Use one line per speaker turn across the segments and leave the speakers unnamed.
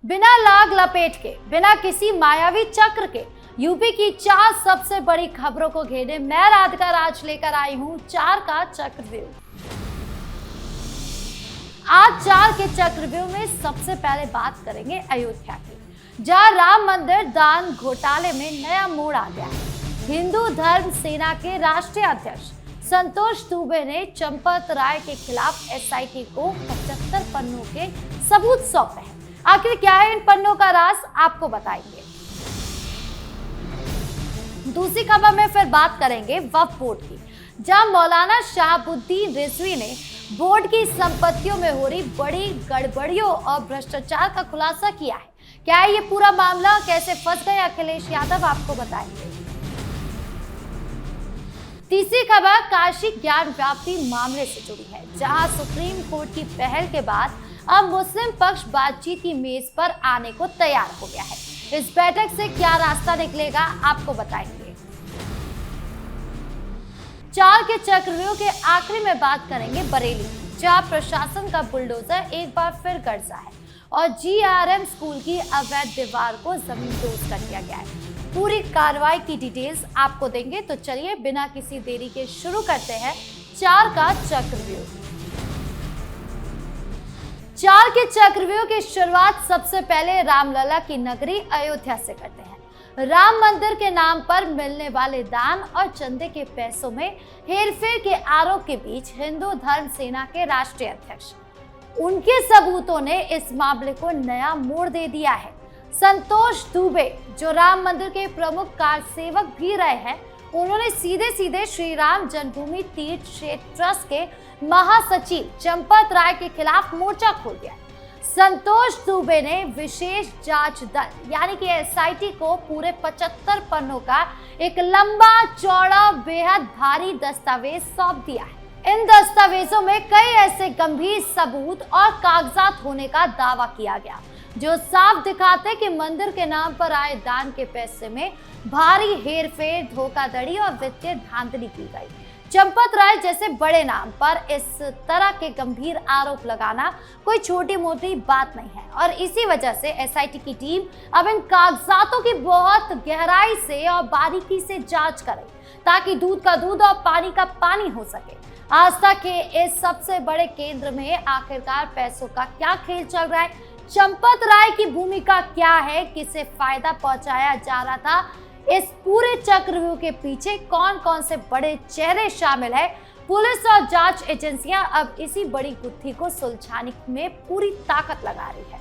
बिना लाग लपेट के, बिना किसी मायावी चक्र के यूपी की 4 सबसे बड़ी खबरों को घेरे मैं राधिका राज लेकर आई हूं 4 का चक्रव्यूह। आज 4 के चक्रव्यूह में सबसे पहले बात करेंगे अयोध्या की, जहां राम मंदिर दान घोटाले में नया मोड़ आ गया है। हिंदू धर्म सेना के राष्ट्रीय अध्यक्ष संतोष दुबे ने चंपत राय के खिलाफ एसआईटी को 75 पन्नों के सबूत सौंपे हैं। आखिर क्या है इन पन्नों का राज, आपको बताएंगे। दूसरी खबर में फिर बात करेंगे वक्फ बोर्ड की, जहां मौलाना शहाबुद्दीन रिजवी ने बोर्ड की संपत्तियों में हो रही बड़ी गड़बड़ियों और भ्रष्टाचार का खुलासा किया है। क्या है ये पूरा मामला, कैसे फंस गए अखिलेश यादव, आपको बताएंगे। तीसरी खबर काशी ज्ञान व्याप्ति मामले से जुड़ी है, जहां सुप्रीम कोर्ट की पहल के बाद अब मुस्लिम पक्ष बातचीत की मेज पर आने को तैयार हो गया है। इस बैठक से क्या रास्ता निकलेगा, आपको बताएंगे। 4 के चक्रव्यूह के आखिरी में बात करेंगे बरेली, जहां प्रशासन का बुलडोजर एक बार फिर गरजा है और जीआरएम स्कूल की अवैध दीवार को जमींदोज कर दिया गया है। पूरी कार्रवाई की डिटेल्स आपको देंगे, तो चलिए बिना किसी देरी के शुरू करते हैं 4 का चक्रव्यूह। 4 के चक्रव्यूह की शुरुआत सबसे पहले रामलला की नगरी अयोध्या से करते हैं। राम मंदिर के नाम पर मिलने वाले दान और चंदे के पैसों में हेरफेर के आरोप के बीच हिंदू धर्म सेना के राष्ट्रीय अध्यक्ष, उनके सबूतों ने इस मामले को नया मोड़ दे दिया है। संतोष दुबे, जो राम मंदिर के प्रमुख कार्यसेवक भी रहे हैं, उन्होंने सीधे सीधे श्री राम जन्मभूमि तीर्थ क्षेत्र ट्रस्ट के महासचिव चंपत राय के खिलाफ मोर्चा खोल दिया। संतोष दुबे ने विशेष जांच दल यानी कि एसआईटी को पूरे 75 पन्नों का एक लंबा चौड़ा बेहद भारी दस्तावेज सौंप दिया है। इन दस्तावेजों में कई ऐसे गंभीर सबूत और कागजात होने का दावा किया गया जो साफ दिखाते कि मंदिर के नाम पर आए दान के पैसे में भारी हेरफेर, धोखाधड़ी और वित्तीय धांधली की गई। चंपत राय जैसे बड़े नाम पर इस तरह के गंभीर आरोप लगाना कोई छोटी मोटी बात नहीं है और इसी वजह से एसआईटी की टीम अब इन कागजातों की बहुत गहराई से और बारीकी से जांच करे ताकि दूध का दूध और पानी का पानी हो सके। आस्था के इस सबसे बड़े केंद्र में आखिरकार पैसों का क्या खेल चल रहा है, चंपत राय की भूमिका क्या है, किसे फायदा पहुंचाया जा रहा था, इस पूरे चक्रव्यूह के पीछे कौन कौन से बड़े चेहरे शामिल है। पुलिस और जांच एजेंसियां अब इसी बड़ी गुत्थी को सुलझाने में पूरी ताकत लगा रही है।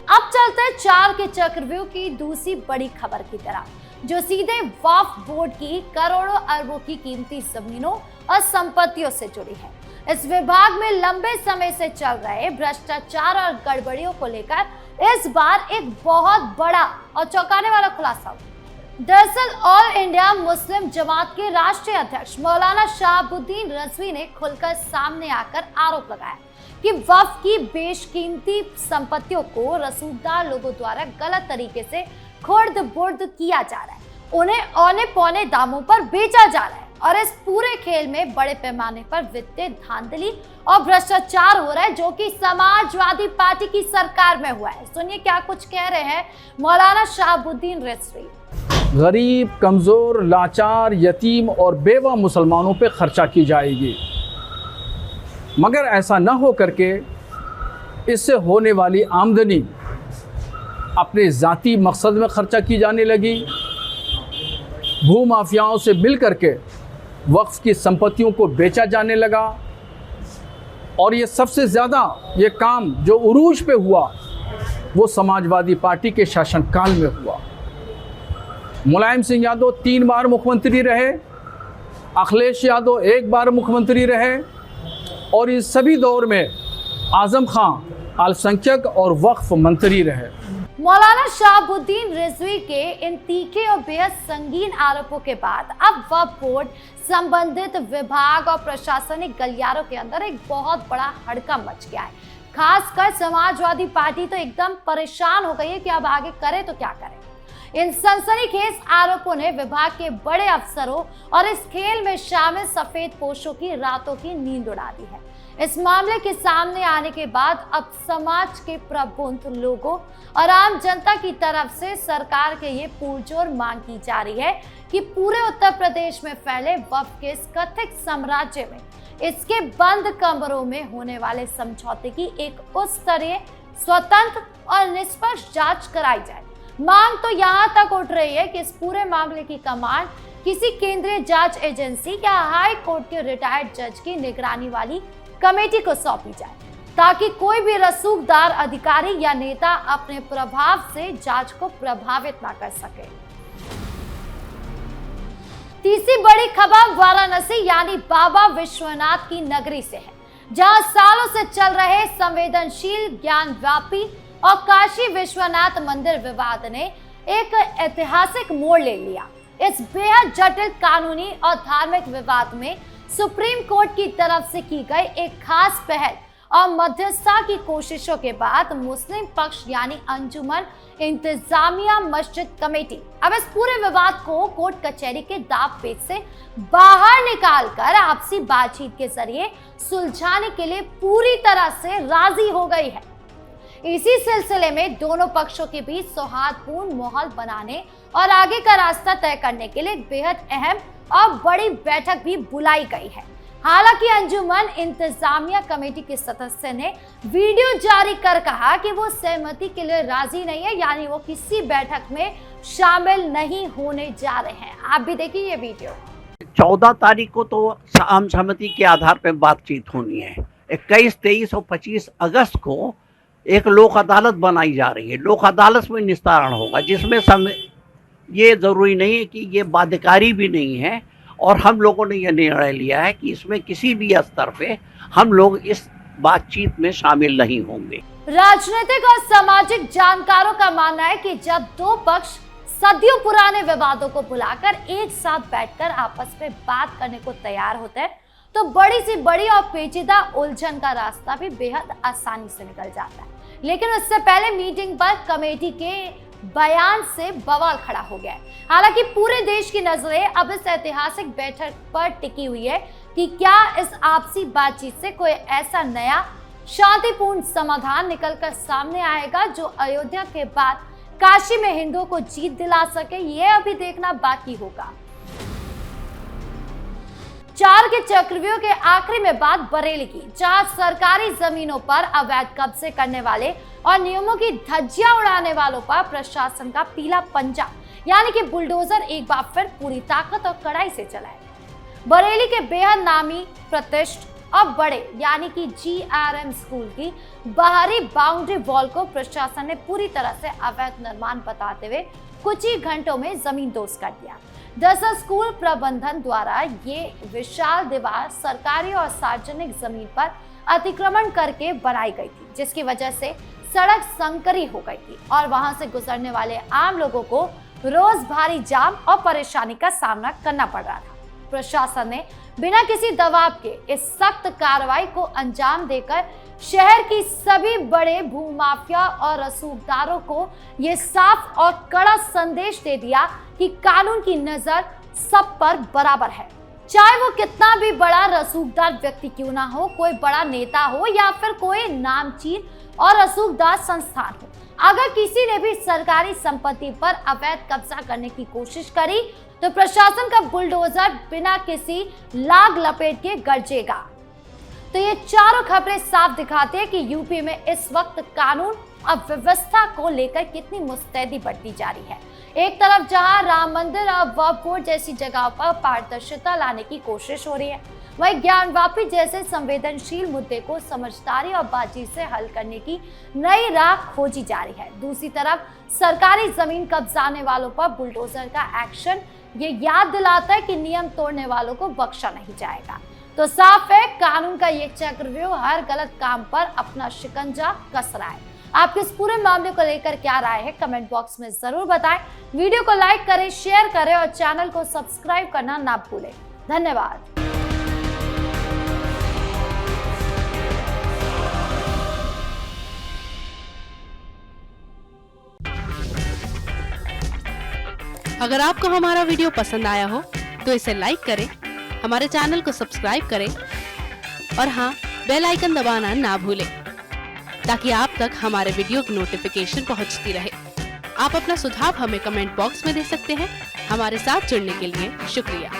अब चलते हैं 4 के चक्रव्यूह की दूसरी बड़ी खबर की तरफ, जो सीधे वक्फ बोर्ड की करोड़ों अरबों की कीमती जमीनों और संपत्तियों से जुड़ी है। इस विभाग में लंबे समय से चल रहे भ्रष्टाचार और गड़बड़ियों को लेकर इस बार एक बहुत बड़ा और चौंकाने वाला खुलासा हुआ। दरअसल ऑल इंडिया मुस्लिम जमात के राष्ट्रीय अध्यक्ष मौलाना शहाबुद्दीन रिजवी ने खुलकर सामने आकर आरोप लगाया कि वक्फ की बेशकीमती संपत्तियों को रसूखदार लोगों द्वारा गलत तरीके से खुर्द बुर्द किया जा रहा है, उन्हें औने पौने दामों पर बेचा जा रहा है और इस पूरे खेल में बड़े पैमाने पर वित्तीय धांधली और भ्रष्टाचार हो रहा है, जो कि समाजवादी पार्टी की सरकार में हुआ है। सुनिए क्या कुछ कह रहे हैं मौलाना शहाबुद्दीन रिजवी।
गरीब, कमजोर, लाचार, यतीम और बेवा मुसलमानों पे खर्चा की जाएगी, मगर ऐसा न हो करके इससे होने वाली आमदनी अपने ज़ाती मकसद में खर्चा की जाने लगी। भूमाफियाओं से मिल करके वक्फ की संपत्तियों को बेचा जाने लगा और ये सबसे ज़्यादा ये काम जो उरूज पे हुआ वो समाजवादी पार्टी के शासनकाल में हुआ। मुलायम सिंह यादव 3 बार मुख्यमंत्री रहे, अखिलेश यादव 1 बार मुख्यमंत्री रहे और इस सभी दौर में आजम खान अल्पसंख्यक और वक्फ मंत्री रहे।
मौलाना शहाबुद्दीन रिजवी के इन तीखे और बेहद संगीन आरोपों के बाद अब वक्फ बोर्ड संबंधित विभाग और प्रशासनिक गलियारों के अंदर एक बहुत बड़ा हड़कंप मच गया है। खासकर समाजवादी पार्टी तो एकदम परेशान हो गई है कि अब आगे करे तो क्या करे। इन सनसनीखेज आरोपों ने विभाग के बड़े अफसरों और इस खेल में शामिल सफेद पोशों की रातों की नींद उड़ा दी है। इस मामले के सामने आने के बाद अब समाज के प्रबुद्ध लोगों और आम जनता की तरफ से सरकार के ये पुरजोर मांग की जा रही है कि पूरे उत्तर प्रदेश में फैले वक्फ के इस कथित साम्राज्य में इसके बंद कमरों में होने वाले समझौते की एक उच्च स्तरीय स्वतंत्र और निष्पक्ष जांच कराई जाए। मांग तो यहाँ तक उठ रही है कि इस पूरे मामले की कमान किसी केंद्रीय जांच एजेंसी या हाई कोर्ट के रिटायर्ड जज की निगरानी वाली कमेटी को सौंपी जाए, ताकि कोई भी रसूखदार अधिकारी या नेता अपने प्रभाव से जांच को प्रभावित ना कर सके। तीसरी बड़ी खबर वाराणसी यानी बाबा विश्वनाथ की नगरी से है, जहां सालों से चल रहे संवेदनशील, ज्ञानव्यापी और काशी विश्वनाथ मंदिर विवाद ने एक ऐतिहासिक मोड़ ले लिया। इस बेहद जटिल कानूनी और धार्मिक विवाद में सुप्रीम कोर्ट की तरफ से की गई एक खास पहल और मध्यस्थता की कोशिशों के बाद मुस्लिम पक्ष यानी अंजुमन इंतजामिया मस्जिद कमेटी अब इस पूरे विवाद को कोर्ट कचहरी के दांव पेच से बाहर निकालकर आपसी बातचीत के जरिए सुलझाने के लिए पूरी तरह से राजी हो गई है। इसी सिलसिले में दोनों पक्षों के बीच सौहार्दपूर्ण माहौल बनाने और आगे का रास्ता तय करने के लिए एक बेहद अहम और बड़ी बैठक भी बुलाई गई है। हालांकि अंजुमन इंतजामिया कमेटी के सदस्य ने वीडियो जारी कर कहा कि वो सहमति के लिए राजी नहीं है, यानी वो किसी बैठक में शामिल नहीं होने जा रहे हैं। आप भी देखिए ये वीडियो।
14 तारीख को तो आम सहमति के आधार पर बातचीत होनी है। 21, 23 और 25 अगस्त को एक लोक अदालत बनाई जा रही है। लोक अदालत में निस्तारण होगा, जिसमें ये ज़रूरी नहीं है कि ये बाध्यकारी भी नहीं है, और हम लोगों ने यह निर्णय लिया है कि इसमें किसी भी स्तर पे हम लोग इस बातचीत में शामिल नहीं होंगे।
राजनीतिक और सामाजिक जानकारों का मानना है कि जब दो पक्ष सदियों पुराने विवादों को बुलाकर एक साथ बैठकर आपस में बात करने को तैयार होते हैं, तो बड़ी सी बड़ी और पेचीदा उलझन का रास्ता भी बेहद आसानी से निकल जाता है। लेकिन उससे पहले मीटिंग पर कमेटी के बयान से बवाल खड़ा हो गया है। हालांकि पूरे देश की नजरें अब इस ऐतिहासिक बैठक पर टिकी हुई है कि क्या इस आपसी बातचीत से कोई ऐसा नया शांतिपूर्ण समाधान निकलकर सामने आएगा जो अयोध्या के बाद काशी में हिंदुओं को जीत दिला सके। ये अभी देखना बाकी होगा। 4 के चक्रव्यूह के आखिरी में बात बरेली की, जहां सरकारी जमीनों पर अवैध कब्जे करने वाले और नियमों की धज्जियां उड़ाने वालों पर प्रशासन का पीला पंजा यानी कि बुलडोजर एक बार फिर पूरी ताकत और कड़ाई से चला है। बरेली के बेहद नामी, प्रतिष्ठित और बड़े यानी कि GRM स्कूल की बाहरी बाउंड्री वॉल को प्रशासन ने पूरी तरह से अवैध निर्माण बताते हुए कुछ ही घंटों में जमींदोज कर दिया। दरअसल स्कूल प्रबंधन द्वारा ये विशाल दीवार सरकारी और सार्वजनिक जमीन पर अतिक्रमण करके बनाई गई थी, जिसकी वजह से सड़क संकरी हो गई थी और वहां से गुजरने वाले आम लोगों को रोज भारी जाम और परेशानी का सामना करना पड़ रहा था। प्रशासन ने बिना किसी दबाव के इस सख्त कार्रवाई को अंजाम देकर शहर की सभी बड़े भूमाफिया और रसूखदारों को ये साफ और कड़ा संदेश दे दिया कि कानून की नजर सब पर बराबर है, चाहे वो कितना भी बड़ा रसूखदार व्यक्ति क्यों ना हो, कोई बड़ा नेता हो या फिर कोई नामचीन और रसूखदार संस्थान हो। अगर किसी ने भी सरकारी संपत्ति पर अवैध कब्जा करने की कोशिश करी तो प्रशासन का बुलडोजर बिना किसी लाग लपेट के गरजेगा। तो ये चारों खबरें साफ दिखाते हैं कि यूपी में इस वक्त कानून और व्यवस्था को लेकर कितनी मुस्तैदी बढ़ती जा रही है। एक तरफ जहां राम मंदिर और वक्फ बोर्ड जैसी जगहों पर पारदर्शिता लाने की कोशिश हो रही है, वहीं ज्ञानवापी जैसे संवेदनशील मुद्दे को समझदारी और बातचीत से हल करने की नई राह खोजी जा रही है। दूसरी तरफ सरकारी जमीन कब्जाने वालों पर बुलडोजर का एक्शन ये याद दिलाता है कि नियम तोड़ने वालों को बख्शा नहीं जाएगा। तो साफ है, कानून का ये चक्रव्यूह हर गलत काम पर अपना शिकंजा कस रहा है। आपके इस पूरे मामले को लेकर क्या राय है, कमेंट बॉक्स में जरूर बताएं। वीडियो को लाइक करें, शेयर करें और चैनल को सब्सक्राइब करना ना भूलें। धन्यवाद।
अगर आपको हमारा वीडियो पसंद आया हो तो इसे लाइक करें, हमारे चैनल को सब्सक्राइब करें और हाँ, बेल आइकन दबाना ना भूलें ताकि आप तक हमारे वीडियो की नोटिफिकेशन पहुंचती रहे। आप अपना सुझाव हमें कमेंट बॉक्स में दे सकते हैं। हमारे साथ जुड़ने के लिए शुक्रिया।